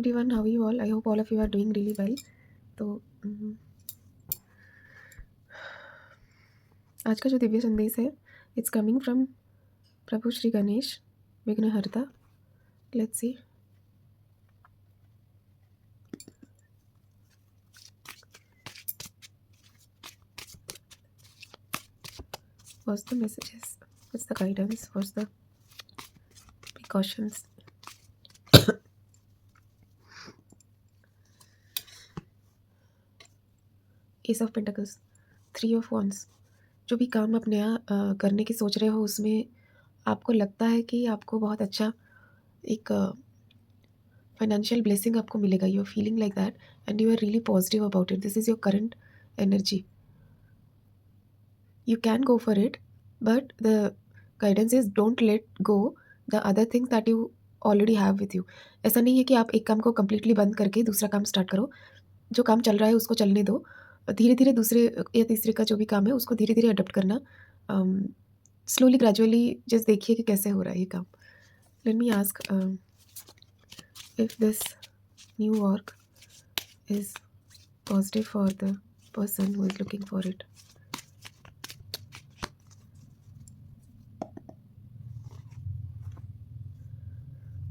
everyone, how are you all? I hope all of you are doing really well. तो आज का जो दिव्य संदेश है, इट्स कमिंग फ्रॉम प्रभु श्री गणेश विघ्नहर्ता. Let's see. What's the messages? What's the guidance? What's the precautions? Ace of Pentacles, Three of Wands. जो भी काम आप नया करने की सोच रहे हो, उसमें आपको लगता है कि आपको बहुत अच्छा एक फाइनेंशियल ब्लेसिंग आपको मिलेगा. You are feeling like that and you are really positive about it. This is your current energy. You can go for it, but the guidance is don't let go the other things that you already have with you. ऐसा नहीं है कि आप एक काम को completely बंद करके दूसरा काम स्टार्ट करो. जो काम चल रहा है उसको चलने दो. धीरे धीरे दूसरे या तीसरे का जो भी काम है उसको धीरे धीरे अडोप्ट करना. स्लोली ग्रेजुअली जस्ट देखिए कि कैसे हो रहा है ये काम. Let me ask if this new work is positive for the person who is looking for it.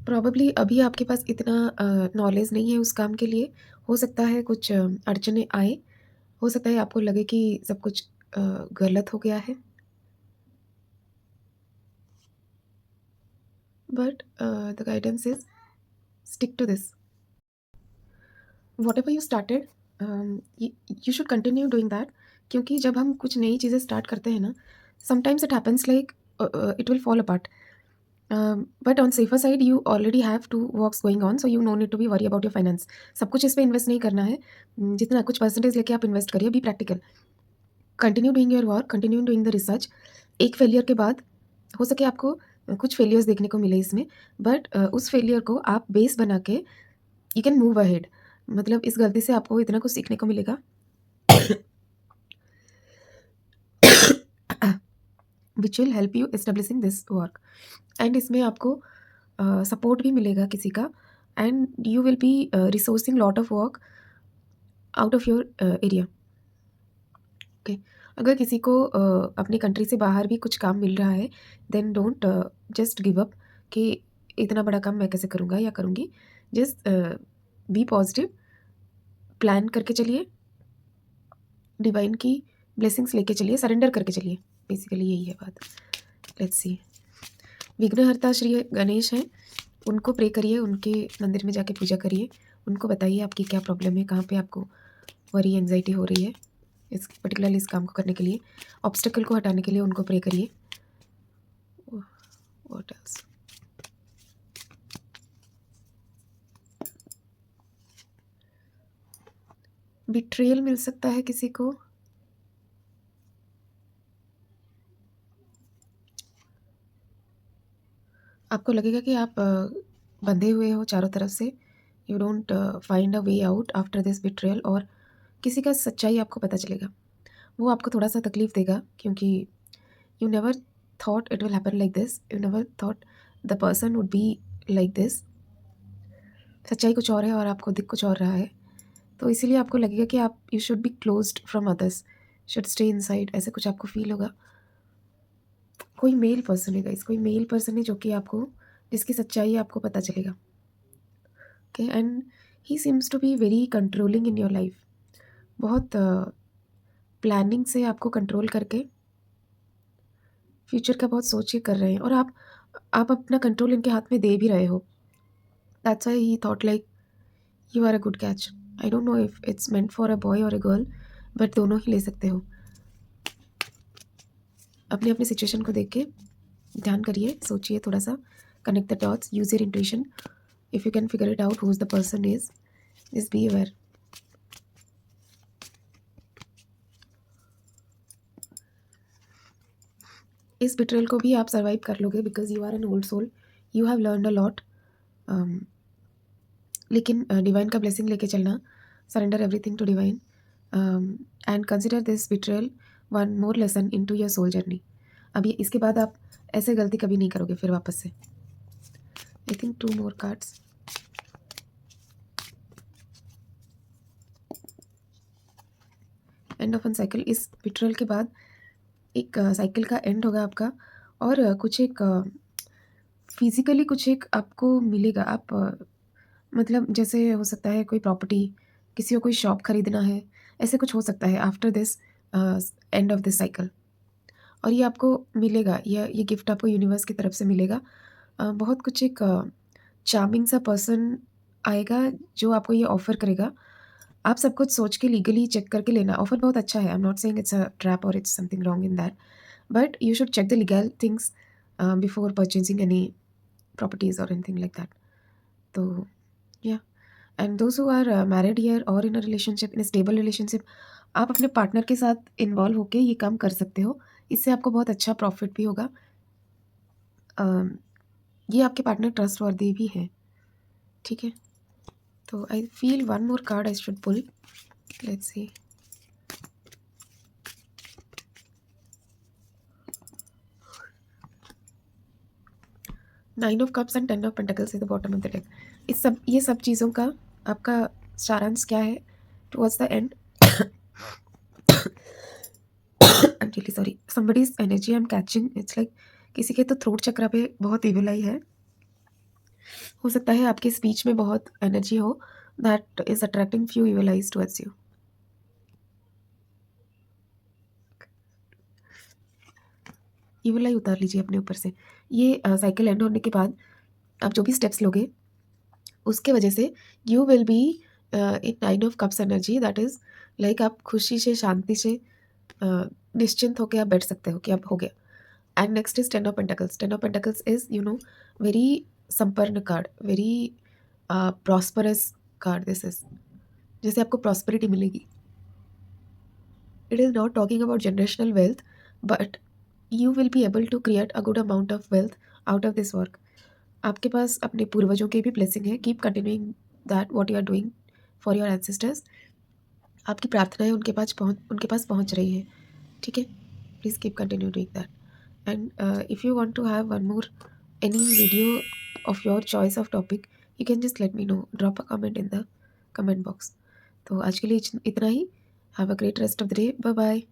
Probably अभी आपके पास इतना नॉलेज नहीं है उस काम के लिए. हो सकता है कुछ अड़चनें आए. हो सकता है आपको लगे कि सब कुछ गलत हो गया है. But the guidance is stick to this. Whatever you started, you should continue doing that. क्योंकि जब हम कुछ नई चीज़ें स्टार्ट करते हैं ना, sometimes it happens like it will fall apart. But on safer side you already have two works going on, so you no need to be worry about your finance. सब कुछ इस पर इन्वेस्ट नहीं करना है. जितना कुछ परसेंटेज लेके आप इन्वेस्ट करिए. Be practical. Continue doing your work, continue doing the research. एक फेलियर के बाद हो सके आपको कुछ फेलियर्स देखने को मिले इसमें, बट उस फेलियर को आप बेस बना के यू कैन मूव अहेड. मतलब इस गलती से आपको इतना कुछ सीखने को मिलेगा which will help you establishing this work. And इसमें आपको सपोर्ट भी मिलेगा किसी का. And you will B resourcing lot of work out of your area. Okay. अगर किसी को अपनी कंट्री से बाहर भी कुछ काम मिल रहा है, then don't just give up कि इतना बड़ा काम मैं कैसे करूँगा या करूँगी. Just be positive. प्लान करके चलिए. डिवाइन की ब्लेसिंग्स लेके चलिए. सरेंडर करके चलिए. बेसिकली यही है बात. Let's see. विघ्नहर्ता श्री गणेश हैं. उनको प्रे करिए. उनके मंदिर में जाके पूजा करिए. उनको बताइए आपकी क्या प्रॉब्लम है, कहाँ पे आपको वरी एंजाइटी हो रही है. इस पर्टिकुलरली इस काम को करने के लिए, ऑब्स्टेकल को हटाने के लिए उनको प्रे करिए. What else. बिट्रेयल मिल सकता है किसी को. आपको लगेगा कि आप बंधे हुए हो चारों तरफ से. You don't find a way out after this betrayal. और किसी का सच्चाई आपको पता चलेगा. वो आपको थोड़ा सा तकलीफ देगा क्योंकि you never thought it will happen like this. You never thought the person would be like this. सच्चाई कुछ और है और आपको दिख कुछ और रहा है. तो इसीलिए आपको लगेगा कि आप you should be closed from others, should stay inside. ऐसे कुछ आपको फील होगा. कोई मेल पर्सन है गाइस. कोई मेल पर्सन है जो कि आपको, जिसकी सच्चाई आपको पता चलेगा. Okay. And he seems to be very controlling in your life. बहुत प्लानिंग से आपको कंट्रोल करके फ्यूचर का बहुत सोच के कर रहे हैं. और आप अपना कंट्रोल इनके हाथ में दे भी रहे हो. That's why he thought like you are a good catch. I don't know if it's meant for a boy और अ गर्ल, बट दोनों ही ले सकते हो. अपने अपने सिचुएशन को देख के ध्यान करिए, सोचिए थोड़ा सा. Connect the dots. Use your intuition. If you can figure it out who's the person is, just be aware. इस बिट्रेल को भी आप सर्वाइव कर लोगे because you are an old soul. You have learned a lot. लेकिन divine का blessing लेके चलना. Surrender everything to divine and consider this betrayal one more lesson into your soul journey. अभी इसके बाद आप ऐसे गलती कभी नहीं करोगे फिर वापस से. I think 2 more cards. End of an cycle, इस बिट्रेयल के बाद एक साइकिल का एंड होगा आपका, और कुछ एक फिजिकली कुछ एक आपको मिलेगा। आप मतलब जैसे हो सकता है कोई प्रॉपर्टी, किसी को कोई शॉप खरीदना है, ऐसे कुछ हो सकता है after this end of this cycle. और ये आपको मिलेगा, ये गिफ्ट आपको यूनिवर्स की तरफ से मिलेगा। बहुत कुछ एक चार्मिंग सा पर्सन आएगा जो आपको ये ऑफ़र करेगा। आप सब कुछ सोच के लीगली चेक करके लेना। ऑफ़र बहुत अच्छा है, I am not saying it's a trap और it's something wrong in that, but you should check the legal things before purchasing any properties or anything like that. So yeah, and those who are married here or in a relationship, in a stable relationship, आप अपने partner के साथ involve होके ये काम कर सकते हो। इससे आपको बहुत अच्छा प्रॉफिट भी होगा। ये आपके पार्टनर ट्रस्टवर्दी भी है, ठीक है। तो I feel one more card I should pull, let's see. 9 of cups and 10 of pentacles is the bottom of the deck. ये सब चीज़ों का आपका सारांश क्या है towards the end? I am really sorry, somebody's energy I am catching, it's like किसी के तो थ्रोट चक्रा पे बहुत इविल आई है। हो सकता है आपके स्पीच में बहुत एनर्जी हो that is attracting few evil eyes towards you. Evil eye उतार लीजिए अपने ऊपर से। ये साइकिल एंड होने के बाद आप जो भी स्टेप्स लोगे उसके वजह से you will be in 9 of cups energy, that is like आप खुशी से, शांति से, निश्चिंत होकर आप बैठ सकते हो कि अब हो गया। And next is 10 of pentacles. 10 of pentacles is very संपन्न card, very prosperous card. This is जैसे आपको प्रॉस्पेरिटी मिलेगी। It is not talking about generational wealth, but you will be able to create a good amount of wealth out of this work. आपके पास अपने पूर्वजों की भी ब्लेसिंग है। Keep continuing that what you are doing for your ancestors. आपकी प्रार्थनाएं उनके पास पहुंच रही है, ठीक है। Please keep continue doing that. And if you want to have one more any video of your choice of topic, you can just let me know, drop a comment in the comment box. तो आज के लिए इतना ही। Have a great rest of the day, bye bye.